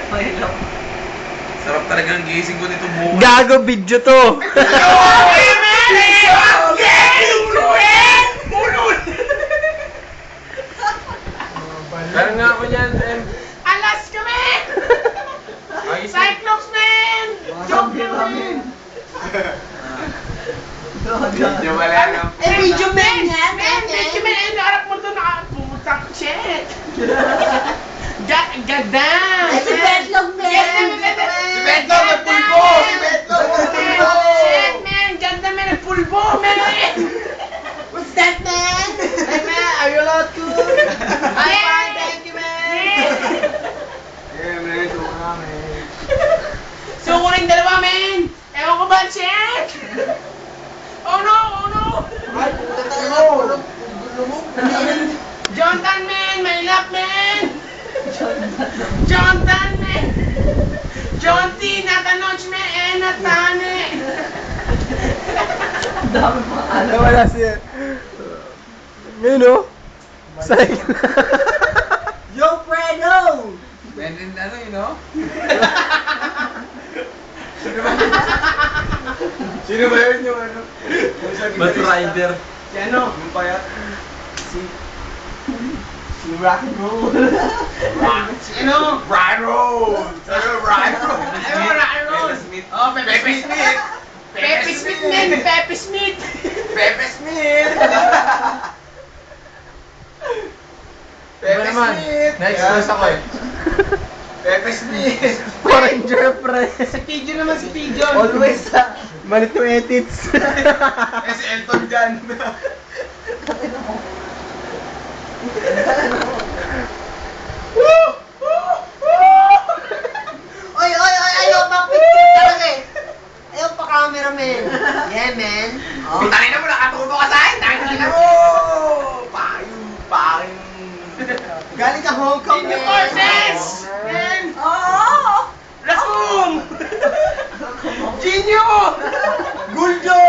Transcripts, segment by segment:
Sarap talaga ng gising ko nito bukas. Gago video to. Parang nga ako dyan, Em. Alas kami! Cyclops, man! Joke naman! Medyo wala na. Video man! Video man! Ay, naharap mo doon nakaputang shit! Gadam! Si Betlog, man! Si Betlog, nagpulbo! Si Betlog, nagpulbo! Shit, man! Ganda, man! Nagpulbo, man! What's that, man? Hey, man, are you allowed to? I'm fine, thank you, man. Yeah, man. Suko na, man. Suko rin dalawa, man! Ewan ko ba, shit! Oh no! Oh no! Ay, puta talaga. Gulo mo. Jonathan, man! My love, man! Jonathan, man! John T. Natanoch, man! Natane! Wala siya. Mino? Cycle. Yo, Fredo! Man, and ano yun, no? Sino ba yun yung ano? Bat rider. Si ano? Yung payat? Si Rock and Roll. Si ano? Ryan Rose! Ano, Ryan Rose? Ano, Ryan Rose? Oh, Pepe Smith! Pepe Smith, man! Pepe Smith! Pepe Smith! Iba naman. Na-expose ako eh. Pepe Smith! Foreigner pre. Si Pigeon naman, si Pigeon! Always malit yung edits. Eh, si Elton John. Oy, ayaw pa picture talaga eh. Ayaw pa cameraman. Yeah, man. Oh. Tangin na mo, nakatubo ka sa akin! Tangin na mo! Payo. Galing ka Hong Kong, Senior man. Forces! Man! Oo! Raccoon! Genio! Guldo!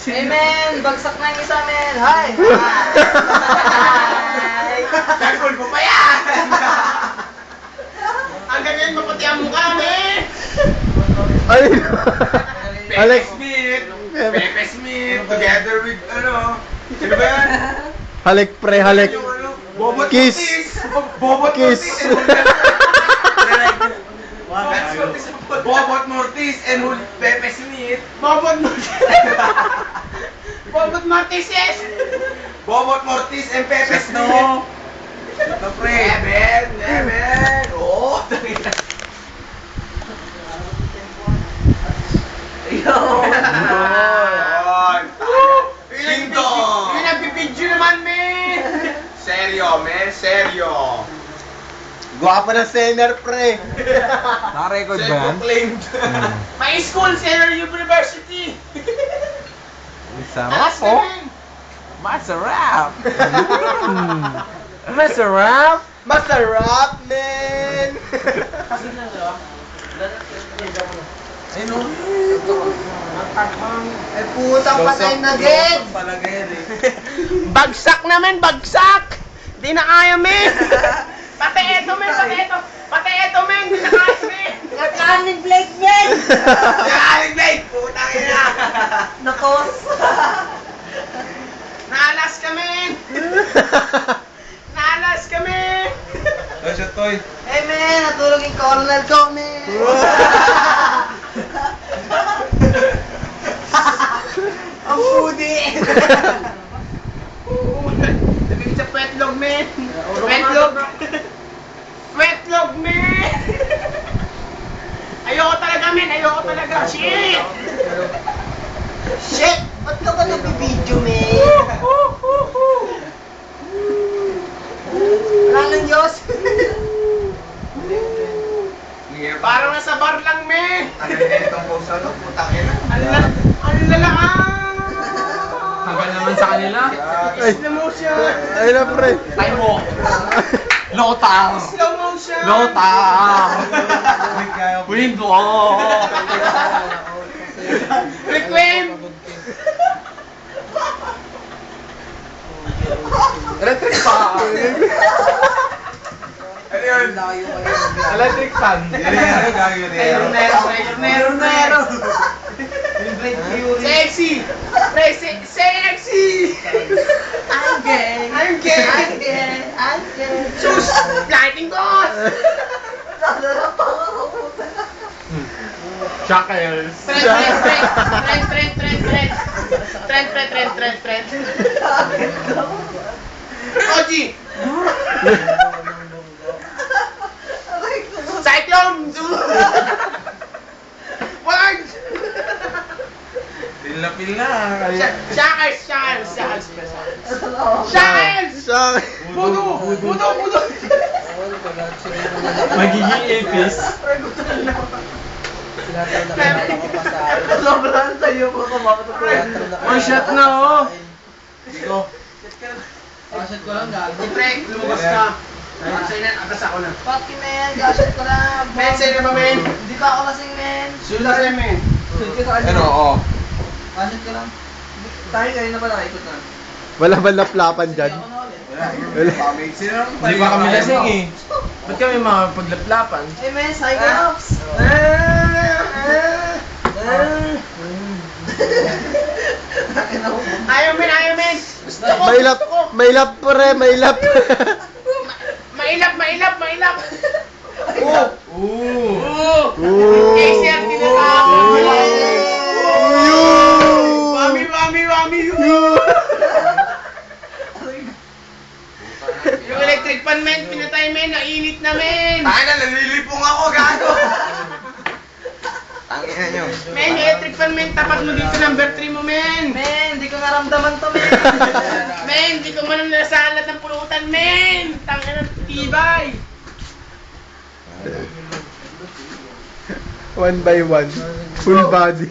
Hey, man! Bagsak na yung isa, man! Hi! Hi! Gagol mo pa yan! Ang ganyan maputi ang mukha, man! Ay. Alex. Smith! Pepe Smith! Together with, ano? Sino ba yan? Halik pre, halik. Yung ano? Bobot Kiss. Mortis! Bobot Kiss. Mortis! Bobot Mortis and Pepe Smith! Bobot Martes! Bobot Martes, yes! Bobot Mortis and Pepe Smith! Ito pre! Eben! Oo! Ding dong! Yung nagbibidyo naman, man! Seryo, men! Seryo! Guwapa na center pre. Naka-record ba yan? Self-proclaimed! My school, Central University! Sarap Taas po. naman! Masarap! Masarap! Masarap, man. Ayun o. Ay, putang patay na din! Bagsak naman, bagsak! Di na kaya, men! Pati eto, men! Pati eto, men! Di na kaya, men! Nakanin Blake, man! Aling Blake! Putang ina! Nakos! Naalas ka, men! Naalas ka, men! Ay, siya, Toy. Hey, man! Natulog yung colonel ko, man! Ang pudi! Lamig sa petlog, men! Petlog! Petlog, men! Ayoko talaga, men! Ayoko talaga! Shit! Shit! Ba't ka ba nabibidyo, man? Wala ng Diyos! Parang nasa bar lang, men! Ano yun itong post ano? Putang ina. Ang lalaan! Tagal naman sa kanila. Ay, Slow motion! ay na pre. Time mo. Lotang! Slow motion! Lotang! Window! Requiem! Electric pa! yun. Electric fan. Meron. Sexy! Pre, sexy! I'm gay. I'm gay. I'm gay. I'm gay. Sus! Lighting boss! Shackles. Trend. Oji! Cyclone! Word! Pila. Shackles! Pudo! Magiging apis. Sobrang sa'yo po kumakato. One shot na, oh. Gashet ko lang gago. Pre, lumabas ka. Sa'yo na, atas ako na. Fuck you, man. Gashet ko lang. Men, sa'yo na ba, men? Hindi pa ako lasing, men. Sula sa'yo, men. Ano, oo. Gashet ko lang. Tayo kayo na ba nakikot na? Wala ba laplapan dyan? Ako na ulit. Hindi pa kami lasing eh. Ba't kami mga paglaplapan? Hey, men. Cyclops. Ayaw, men. Gusto ko, Mailap, gusto ko. mailap pre, mailap. Mailap. Ooh. Ooh. Kayser, tinatapon. Wami. Yung electric fan, men, pinatay, men, nainit na, men. Tayo na, nalilipong ako, gago. Tangina nyo. Men, yung electric fan, men, tapat mo dito, number 3 mo, men. Men, di ko naramdaman to, men. Men, di ko man nasalat ng pulutan, men. Tangina ng tibay. One by one. Full body.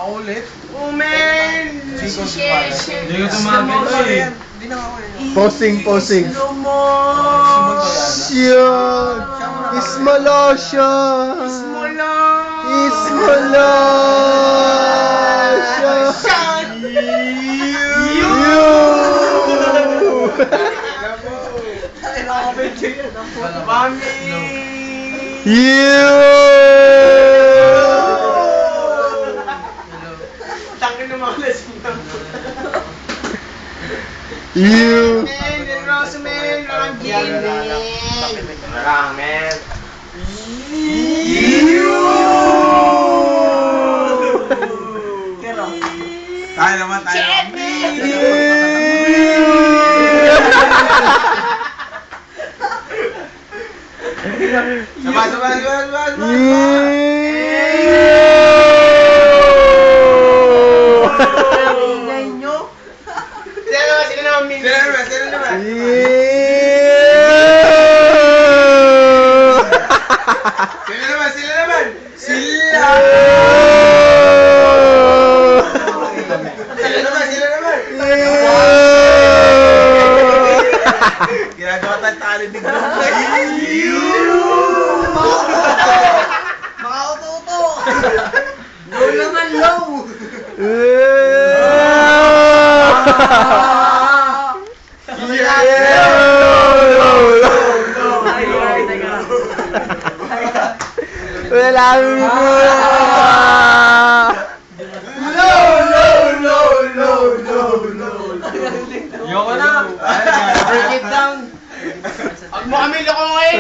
Ulit. Oh, men. Hindi ko tumagin ko eh. Posing. Slow mo. Yun. Ismolosyon. Ismolosyon. Tangin ng mga lasing ng You. Men, Rosa, men, Rock Gin, men. men. Tayo naman. Shit, men. Ingay nyo. Sino naman, men? Sino naman? Sino naman? Sila naman? Ginagawa tayong talent ni Group. Mga uto-uto. Low naman, low. Wala Yoko na. Break it down. Huwag mo kami lokohin.